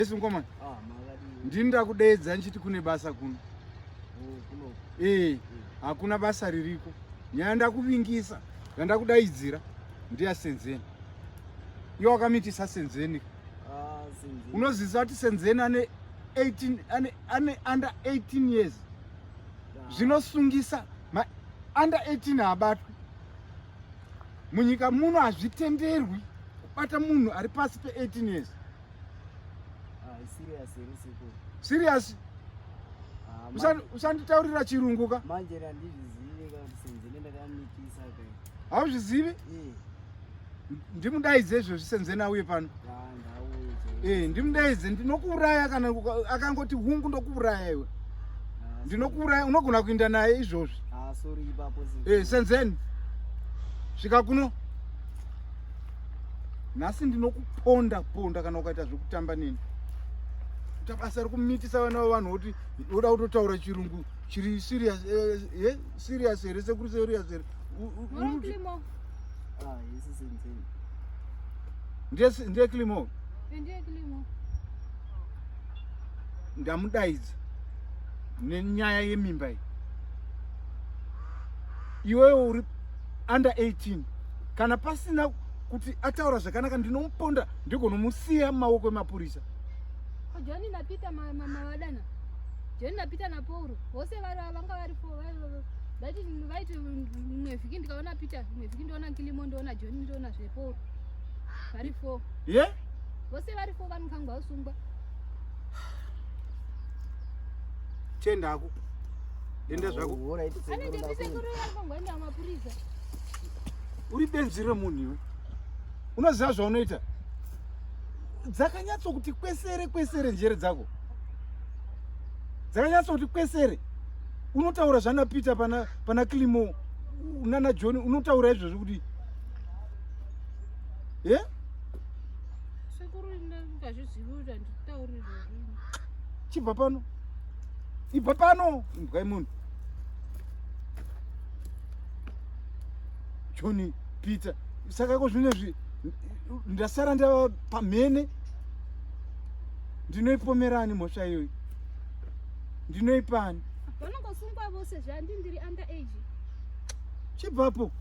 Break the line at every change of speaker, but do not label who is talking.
Yesu ngoma. Ndinda kudeedza nchiti kune basa kuno. Hakuna basa ririko. Nyaya ndakuvingisa, ndakudaidzira ndiya Senzeni. Iwo wakamitisa Senzeni. Unozvisa kuti Senzeni ane 18 ane under 18 years. Zvinosungisa under 18 haabatwi. Munyika muno hazvitenderwi kubata munhu ari pasi pe 18 years. Serious? Usanditaurira chirungu ka?
Manje handizvizivi kuti Senzeni ndakamitisa kai.
Hauzvizivi? Ndimudaidze izvozvi Senzeni auye pano. Ndimudaidze, ndinokuuraya kana akangoti hungu ndokuuraya iwe. Ndinokuuraya, unogona kuenda naye izvozvi.
Sorry ipapo.
Senzeni. Svika kuno. Nhasi ndinokuponda kana ukaita zvekutamba nini. Basa rekumitisa vana vanhu kuti uda kutotaura chirungu chiri serious serious here sekuri serious here.
Killimore. Yes Senzeni.
Ndiye Killimore.
Ndiye Killimore.
Ndamudaidza nenyaya yemimba iyi. Iwewe uri under 18. Kana pasina kuti ataura zvakanaka ndinomuponda ndigonomusiya mumaoko emapurisa.
Joni napita mawadana. Joni napita na Pauro. Vose vanga vari vaiti mwe vhiki ndikaona Peter, mwe vhiki ndiona Killimore, ndiona Joni, ndiona zvePauro. Vari 4.
Yeah?
Vose vari 4 vanokangwa usungwa.
Chendako. Enda zvako.
Ane ndepise kuri vanogwenda mapurisa.
Uri benzi remunhu iwe. Unoziva zvaunoita? Dzakanyatso kuti kwesere njere dzako. Dzakanyatso kuti kwesere. Unotaura zvana Peter pana Killimore, nana John, unotaura izvozvo kuti
Sekuru ndingazvizivi kuti handitauri izvozvo.
Chibva pano. Ibva pano, imbwa munhu. John, Peter, saka ko zvinezvi ndasara ndava pamhene. Ndinoipomerani mhosva iyoyi. Ndinoipani.
Vanongosungwa vose zvandindiri under age.
Chibvapo.